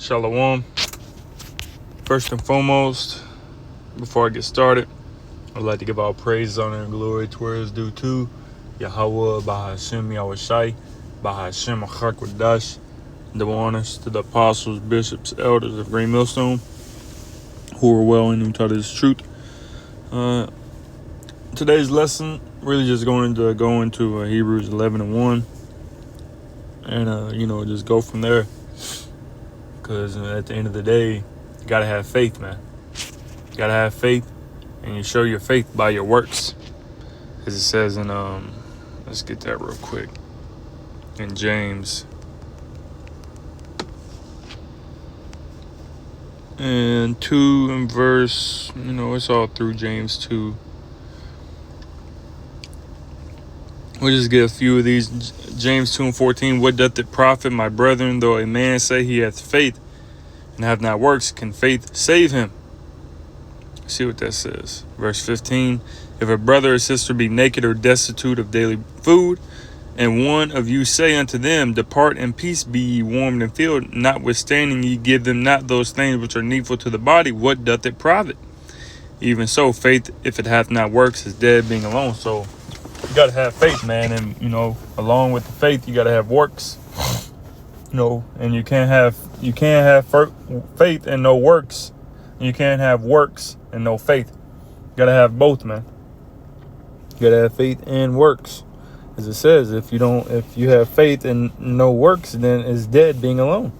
Shalom. First and foremost, before I get started, I'd like to give all praise, honor, and glory to where it's due to Yahweh, Bahashem, Yahushai, Bahashem, Achakwadash. Double honors to the apostles, bishops, elders of Great Millstone, who are well and who taught us truth. Today's lesson really just going into Hebrews 11:1, and just go from there. Because at the end of the day, you gotta have faith, man. You gotta have faith, and you show your faith by your works. As it says in let's get that real quick. In James. And 2 and verse, it's all through James 2. We'll just get a few of these. James 2:14. What doth it profit, my brethren, though a man say he hath faith and have not works? Can faith save him? See what that says. Verse 15. If a brother or sister be naked or destitute of daily food, and one of you say unto them, depart in peace, be ye warmed and filled, notwithstanding ye give them not those things which are needful to the body, what doth it profit? Even so, faith, if it hath not works, is dead, being alone. So you got to have faith, man. And, along with the faith, you got to have works, and you can't have faith and no works. You can't have works and no faith. You got to have both, man. You got to have faith and works. As it says, if you have faith and no works, then it's dead, being alone.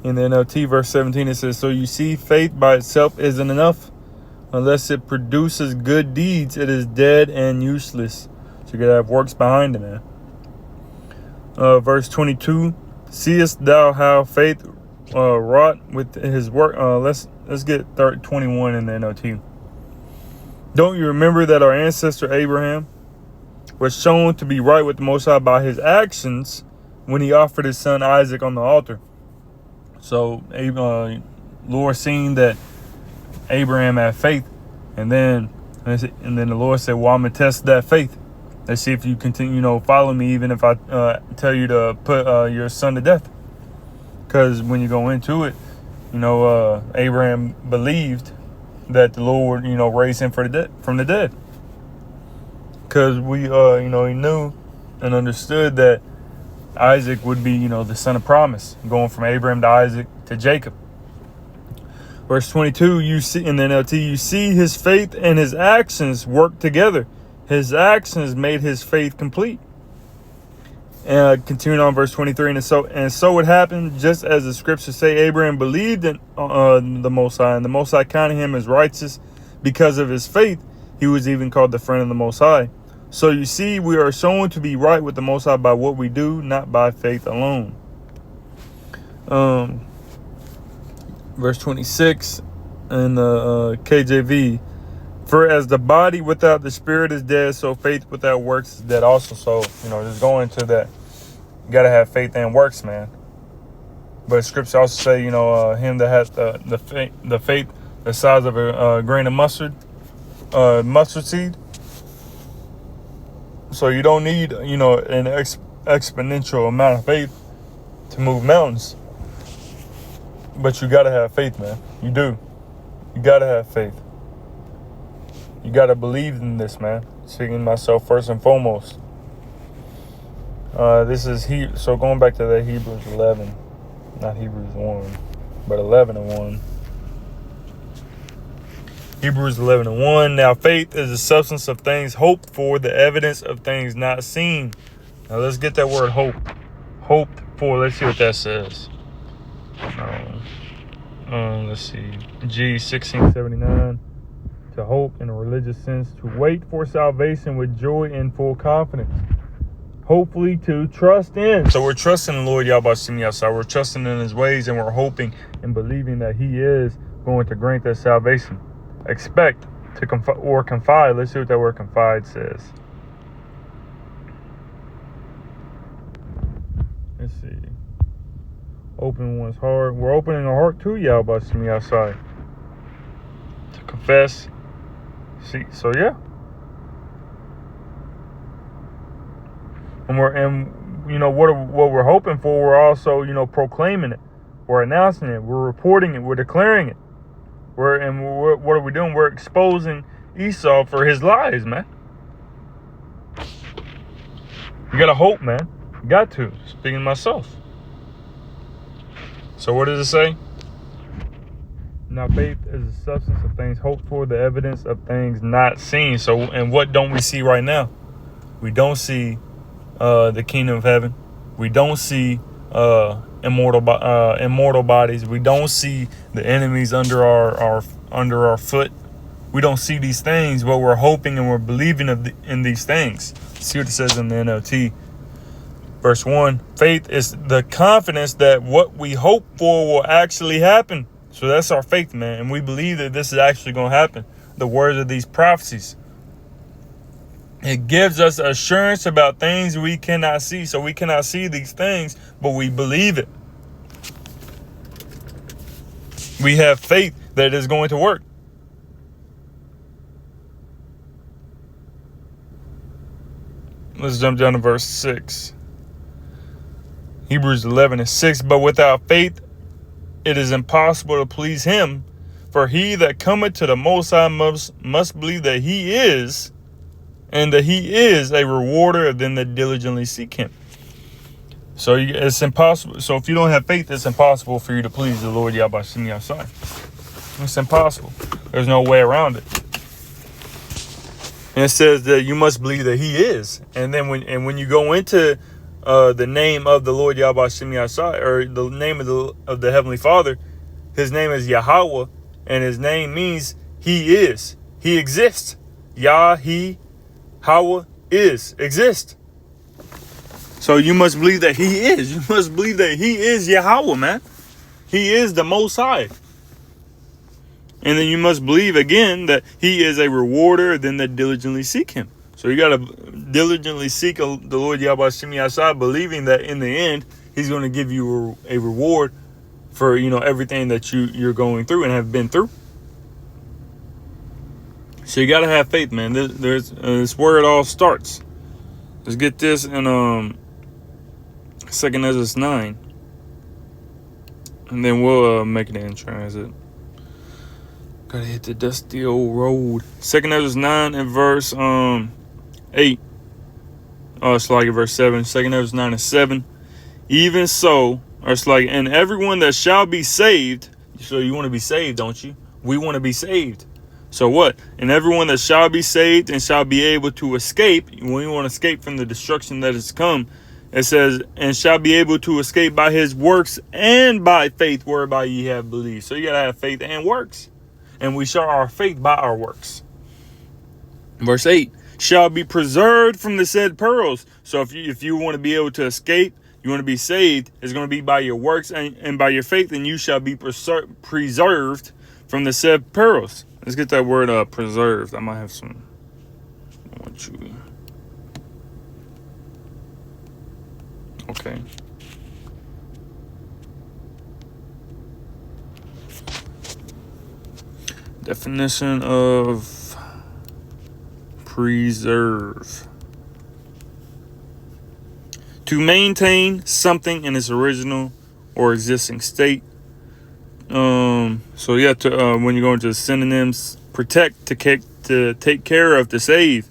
In the NLT, verse 17, it says, so you see, faith by itself isn't enough. Unless it produces good deeds, it is dead and useless. So you gotta have works behind it, man. Verse 22, seest thou how faith wrought with his work? Let's get 21 in the NLT. Don't you remember that our ancestor Abraham was shown to be right with the Most High by his actions when he offered his son Isaac on the altar? So Lord seen that Abraham had faith, and then the Lord said, well, I'm gonna test that faith. Let's see if you continue, follow me, even if I tell you to put your son to death. Because when you go into it, Abraham believed that the Lord, raised him from the dead. Because he knew and understood that Isaac would be, the son of promise, going from Abraham to Isaac to Jacob. Verse 22, you see in the NLT, you see his faith and his actions work together. His actions made his faith complete. And continuing on verse 23, and so it happened, just as the scriptures say, Abraham believed in the Most High, and the Most High counted him as righteous because of his faith. He was even called the friend of the Most High. So you see, we are shown to be right with the Most High by what we do, not by faith alone. Verse 26 in the KJV, for as the body without the spirit is dead, so faith without works is dead also. So, just going to that, you got to have faith and works, man. But scripture also say, him that has the faith the size of a grain of mustard seed. So you don't need, an exponential amount of faith to move mountains. But you got to have faith, man. You do. You got to have faith. You got to believe in this, man. Speaking myself first and foremost. This is so going back to that Hebrews 11. Not Hebrews 1, but 11:1. Hebrews 11:1. Now faith is the substance of things hoped for, the evidence of things not seen. Now let's get that word hope. Hoped for. Let's see what that says. Let's see. G1679. To hope in a religious sense, to wait for salvation with joy and full confidence. Hopefully to trust in. So we're trusting in the Lord Yahweh Shem Yahshua. We're trusting in his ways, and we're hoping and believing that he is going to grant us salvation. Expect to confide. Let's see what that word confide says. Let's see. Open one's heart. We're opening our heart to Yahweh Shem Yahshua. To confess. See, so yeah. And what we're hoping for, we're also, proclaiming it. We're announcing it. We're reporting it. We're declaring it. What are we doing? We're exposing Esau for his lies, man. You gotta hope, man. You got to. Speaking to myself. So what does it say? Now faith is the substance of things hoped for, the evidence of things not seen. So, and what don't we see right now? We don't see the kingdom of heaven. We don't see immortal bodies. We don't see the enemies under our foot. We don't see these things, but we're hoping and we're believing in these things. See what it says in the NLT. Verse 1, faith is the confidence that what we hope for will actually happen. So that's our faith, man. And we believe that this is actually going to happen. The words of these prophecies. It gives us assurance about things we cannot see. So we cannot see these things, but we believe it. We have faith that it is going to work. Let's jump down to verse 6. Hebrews 11:6. But without faith, it is impossible to please him. For he that cometh to the Most High must believe that he is, and that he is a rewarder of them that diligently seek him. So it's impossible. So if you don't have faith, it's impossible for you to please the Lord Yahweh Shem Yahshai. It's impossible. There's no way around it. And it says that you must believe that he is. And then when you go into the name of the Lord Yahweh Shem Yahshai, or the name of the Heavenly Father, his name is Yahweh, and his name means he is. He exists. Yah, he, Hawa exist. So you must believe that he is. You must believe that he is Yahweh, man. He is the Most High. And then you must believe again that he is a rewarder of them that diligently seek him. So you got to diligently seek the Lord Yahweh Shem Yahshai, believing that in the end, he's going to give you a reward for, everything that you're going through and have been through. So you got to have faith, man. This where it all starts. Let's get this in 2 Ezra 9. And then we'll make it in transit. Gotta hit the dusty old road. 2 Ezra 9 and verse 8. Oh, it's like verse 7. 2 Ezra 9 and 7. Even so, or it's like, and everyone that shall be saved. So you want to be saved, don't you? We want to be saved. So what? And everyone that shall be saved and shall be able to escape. When you want to escape from the destruction that has come, it says, and shall be able to escape by his works and by faith whereby ye have believed. So you got to have faith and works. And we show our faith by our works. Verse 8, shall be preserved from the said perils. So if you want to be able to escape, you want to be saved, it's going to be by your works and by your faith, and you shall be preserved from the said perils. Let's get that word preserved. I might have some. I want you. Okay. Definition of preserve. To maintain something in its original or existing state. So yeah, when you go into synonyms, protect, to take care of, to save,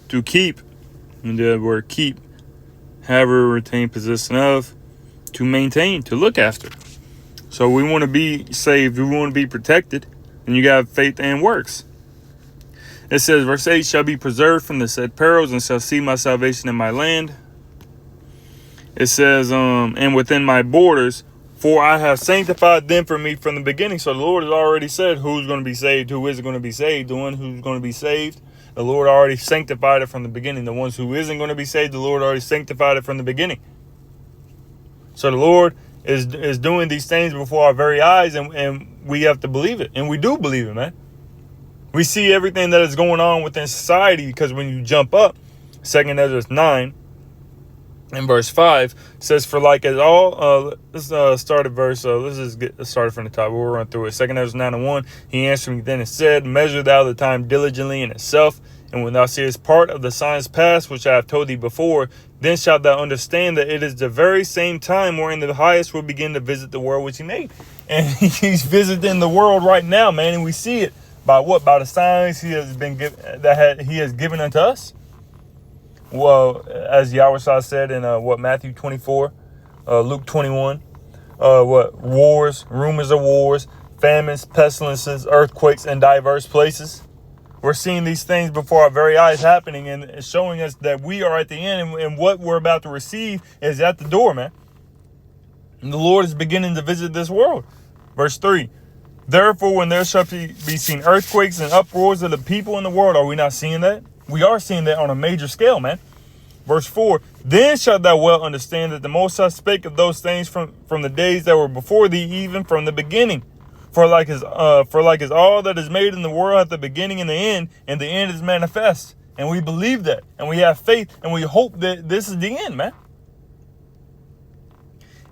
to keep, and the word keep, have or retain possession of, to maintain, to look after. So we want to be saved, we want to be protected, and you got faith and works. It says, verse 8, shall be preserved from the said perils and shall see my salvation in my land. It says, and within my borders, for I have sanctified them for me from the beginning. So the Lord has already said who's going to be saved, who isn't going to be saved. The one who's going to be saved, the Lord already sanctified it from the beginning. The ones who isn't going to be saved, the Lord already sanctified it from the beginning. So the Lord is doing these things before our very eyes, and we have to believe it. And we do believe it, man. We see everything that is going on within society, because when you jump up, 2 Ezra 9 and verse 5 says, for like as all, let's start at verse, let's just get started from the top. We'll run through it. 2 Ezra 9 and 1, he answered me then and said, measure thou the time diligently in itself, and when thou seest part of the signs past, which I have told thee before, Then shalt thou understand that it is the very same time wherein the highest will begin to visit the world which he made. And he's visiting the world right now, man. And we see it by what? By the signs he has been he has given unto us. Well, as Yahweh said in Matthew 24, Luke 21, wars, rumors of wars, famines, pestilences, earthquakes in diverse places. We're seeing these things before our very eyes happening, and it's showing us that we are at the end, and what we're about to receive is at the door, man. And the Lord is beginning to visit this world. Verse 3, therefore, when there shall be seen earthquakes and uproars of the people in the world, are we not seeing that? We are seeing that on a major scale, man. Verse 4, then shalt thou well understand that the Most High spake of those things from the days that were before thee, even from the beginning. For like as all that is made in the world at the beginning and the end is manifest. And we believe that, and we have faith, and we hope that this is the end, man.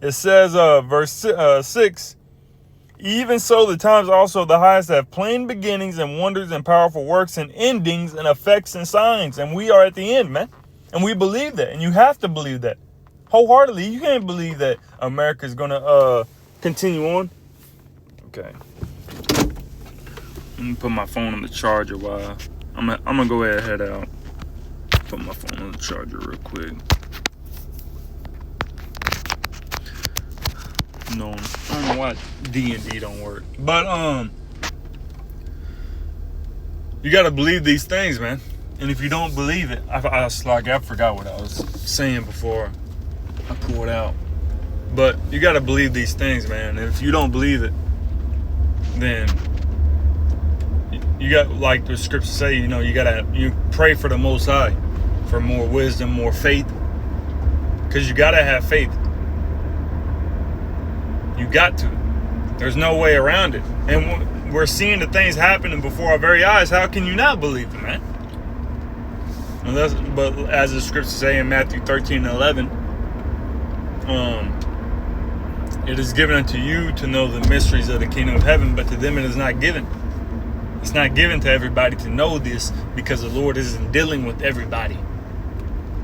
It says, verse 6, even so the times also the highest have plain beginnings and wonders and powerful works and endings and effects and signs. And we are at the end, man. And we believe that, and you have to believe that wholeheartedly. You can't believe that America is going to continue on. Okay. Let me put my phone on the charger while I'm gonna go ahead and head out. Put my phone on the charger real quick. No, I don't know why D&D don't work. But you gotta believe these things, man. And if you don't believe it, I forgot what I was saying before I pulled out. But you gotta believe these things, man. And if you don't believe it, then you got, like the scriptures say, you pray for the Most High for more wisdom, more faith, because you gotta have faith. You got to. There's no way around it. And we're seeing the things happening before our very eyes. How can you not believe it, man? But as the scriptures say in Matthew 13 and 11, it is given unto you to know the mysteries of the kingdom of heaven, but to them it is not given. It's not given to everybody to know this, because the Lord isn't dealing with everybody.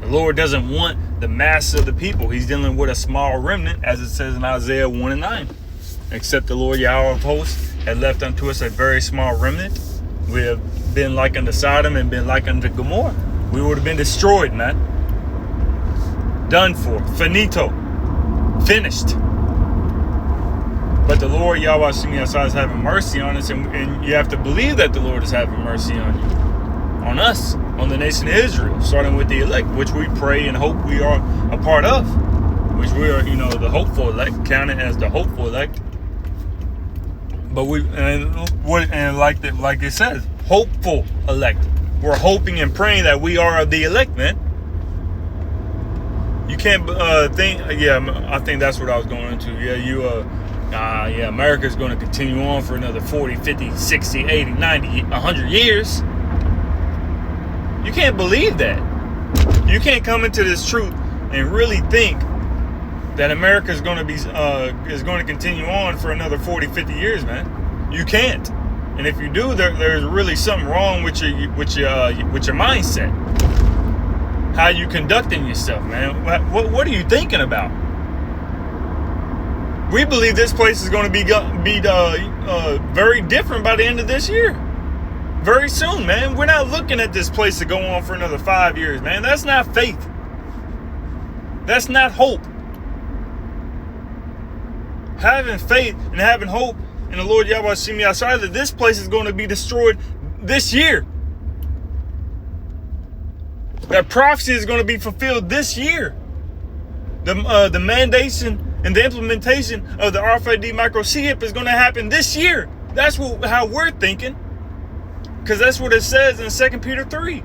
The Lord doesn't want the mass of the people. He's dealing with a small remnant, as it says in Isaiah 1 and 9. Except the Lord Yahweh of hosts had left unto us a very small remnant, we have been like unto Sodom and been like unto Gomorrah. We would have been destroyed, man. Done for. Finito. Finished. But the Lord Yahweh is having mercy on us, and you have to believe that the Lord is having mercy on you, on us, on the nation of Israel, starting with the elect, which we pray and hope we are a part of, which we are, the hopeful elect, counted as the hopeful elect. But like it says, hopeful elect. We're hoping and praying that we are the elect, man. You can't think. Yeah, I think that's what I was going into. Yeah, America's going to continue on for another 40, 50, 60, 80, 90, 100 years. You can't believe that. You can't come into this truth and really think that America is going to continue on for another 40, 50 years, man. You can't. And if you do, there's really something wrong with your mindset. How you conducting yourself, man. What are you thinking about? We believe this place is going to be very different by the end of this year. Very soon, man. We're not looking at this place to go on for another 5 years, man. That's not faith. That's not hope. Having faith and having hope in the Lord Yahweh Shemi Yashai that this place is going to be destroyed this year. That prophecy is going to be fulfilled this year. The mandation and the implementation of the RFID micro chip is going to happen this year. That's how we're thinking. Because that's what it says in 2 Peter 3.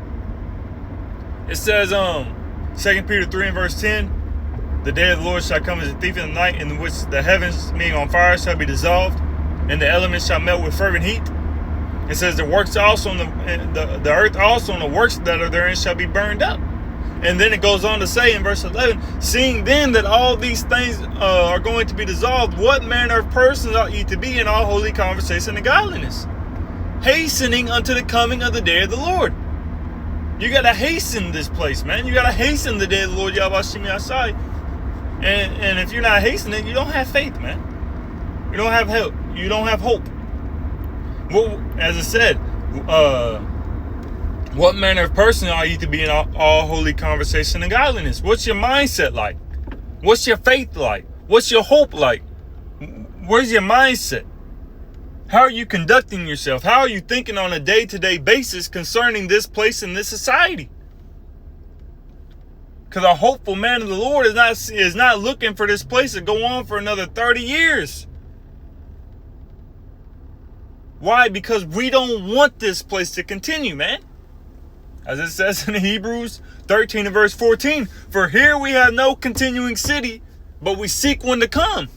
It says, 2 Peter 3 and verse 10, the day of the Lord shall come as a thief in the night, in which the heavens being on fire shall be dissolved, and the elements shall melt with fervent heat. It says the works also the earth also and the works that are therein shall be burned up. And then it goes on to say in verse 11, seeing then that all these things are going to be dissolved, what manner of persons ought ye to be in all holy conversation and godliness, hastening unto the coming of the day of the Lord? You got to hasten this place, man. You got to hasten the day of the Lord Yahweh Shem Yahshai. And if you're not hastening, you don't have faith, man. You don't have help. You don't have hope. Well, as I said, what manner of person are you to be in all holy conversation and godliness? What's your mindset like? What's your faith like? What's your hope like? Where's your mindset? How are you conducting yourself? How are you thinking on a day-to-day basis concerning this place and this society? Because a hopeful man of the Lord is not looking for this place to go on for another 30 years. Why? Because we don't want this place to continue, man. As it says in Hebrews 13 and verse 14, for here we have no continuing city, but we seek one to come.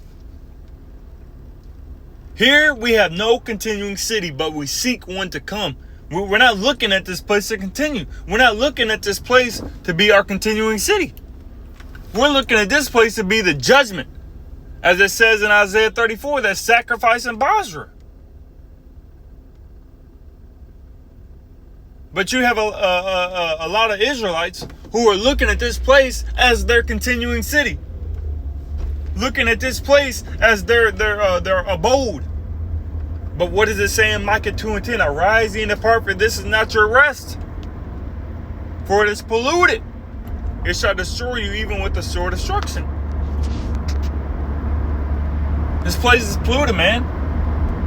Here we have no continuing city, but we seek one to come. We're not looking at this place to continue. We're not looking at this place to be our continuing city. We're looking at this place to be the judgment. As it says in Isaiah 34, that sacrifice in Basra. But you have a lot of Israelites who are looking at this place as their continuing city. Looking at this place as their abode. But what does it say in Micah 2 and 10? Arise ye and depart, for this is not your rest. For it is polluted. It shall destroy you even with the sword of destruction. This place is polluted, man.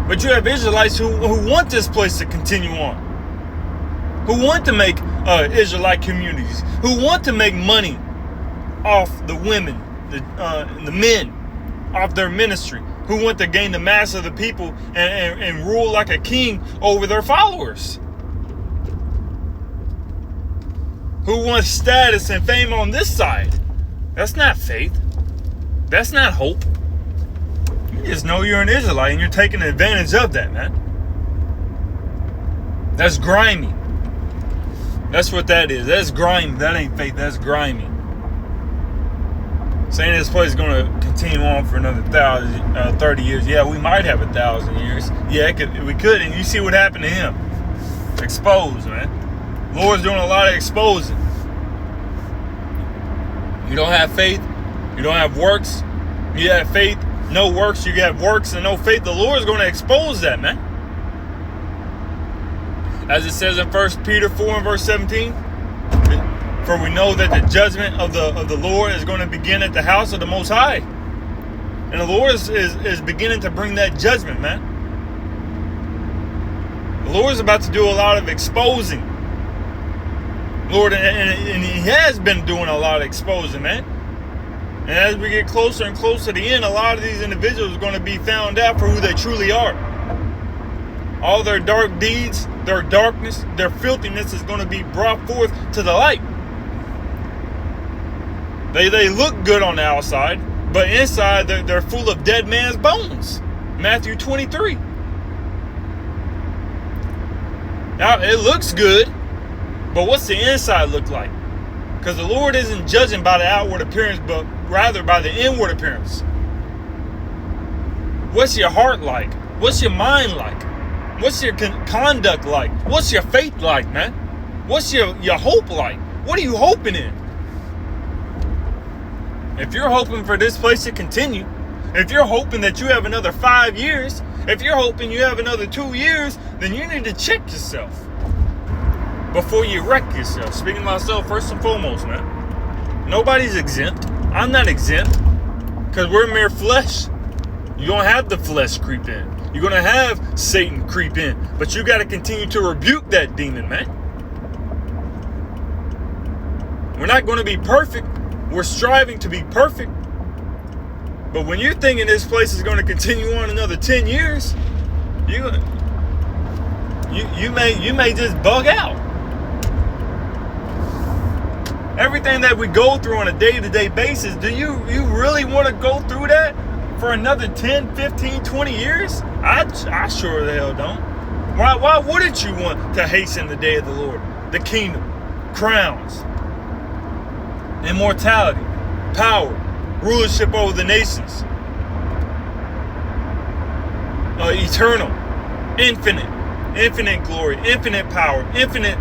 But you have Israelites who want this place to continue on. Who want to make Israelite communities. Who want to make money off the women, the men, off their ministry. Who want to gain the mass of the people and rule like a king over their followers. Who wants status and fame on this side. That's not faith. That's not hope. You just know you're an Israelite and you're taking advantage of that, man. That's grimy. That's what that is. That's grimy. That ain't faith. That's grimy. Saying this place is going to continue on for another 30 years. Yeah, we might have 1,000 years. Yeah, we could. And you see what happened to him. Exposed, man. Lord's doing a lot of exposing. You don't have faith. You don't have works. You have faith, no works. You have works and no faith. The Lord's going to expose that, man. As it says in 1 Peter 4 and verse 17. For we know that the judgment of the Lord is going to begin at the house of the Most High. And the Lord is beginning to bring that judgment, man. The Lord is about to do a lot of exposing. Lord, and He has been doing a lot of exposing, man. And as we get closer and closer to the end, a lot of these individuals are going to be found out for who they truly are. All their dark deeds, their darkness, their filthiness is going to be brought forth to the light. They look good on the outside, but inside they're full of dead man's bones. Matthew 23. Now, it looks good, but what's the inside look like? Because the Lord isn't judging by the outward appearance, but rather by the inward appearance. What's your heart like? What's your mind like? What's your conduct like? What's your faith like, man? What's your hope like? What are you hoping in? If you're hoping for this place to continue, if you're hoping that you have another 5 years, if you're hoping you have another 2 years, then you need to check yourself before you wreck yourself. Speaking to myself first and foremost, man. Nobody's exempt. I'm not exempt because we're mere flesh. You're going to have the flesh creep in. You're going to have Satan creep in. But you got to continue to rebuke that demon, man. We're not going to be perfect. We're striving to be perfect. But when you're thinking this place is going to continue on another 10 years, you may just bug out. Everything that we go through on a day-to-day basis, do you really want to go through that for another 10, 15, 20 years? I sure the hell don't. Why wouldn't you want to hasten the day of the Lord? The kingdom, crowns, immortality, power, rulership over the nations, eternal, infinite glory, infinite power, infinite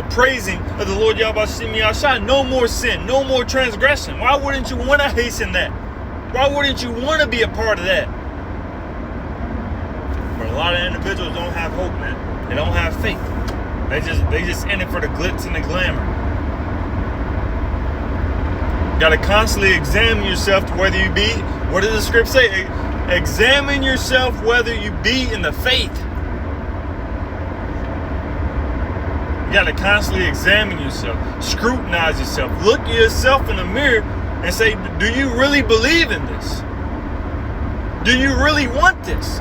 praising of the Lord Yahweh Shem Yahshai. No more sin, no more transgression. Why wouldn't you want to hasten that? Why wouldn't you want to be a part of that? But a lot of individuals don't have hope, man. They don't have faith. They just in it for the glitz and the glamour. You gotta constantly examine yourself to whether you be, what does the script say? Examine yourself whether you be in the faith. You gotta constantly examine yourself, scrutinize yourself, look at yourself in the mirror and say, do you really believe in this? Do you really want this?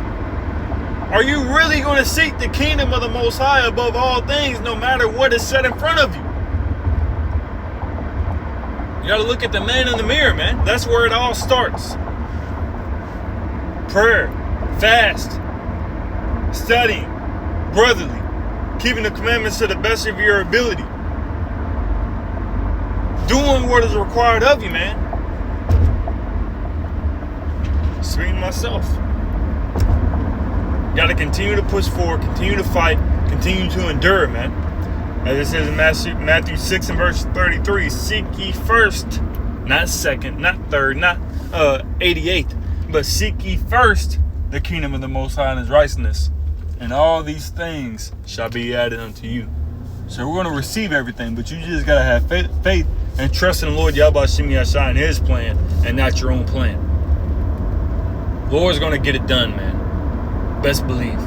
Are you really going to seek the kingdom of the Most High above all things, no matter what is set in front of you? You got to look at the man in the mirror, man. That's where it all starts. Prayer, fast, studying, brotherly, keeping the commandments to the best of your ability. Doing what is required of you, man. Speaking to myself. You got to continue to push forward, continue to fight, continue to endure, man. As it says in Matthew 6 and verse 33, seek ye first, not second, not third, not 88th, but seek ye first the kingdom of the Most High and his righteousness, and all these things shall be added unto you. So we're going to receive everything, but you just got to have faith and trust in the Lord Yahweh Shem Yahshai and his plan, and not your own plan. Lord's going to get it done, man. Best believe.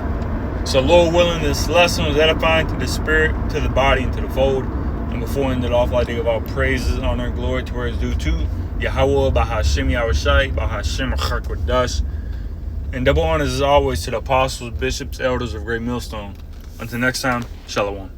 So Lord willing, this lesson was edifying to the spirit, to the body, and to the fold. And before ending it off, I'd like to give all praises, honor, and glory to where it's due to Yahweh, Bahashem Yahushai, Bahashem Achakwadash. And double honors as always to the apostles, bishops, elders of Great Millstone. Until next time, Shalom.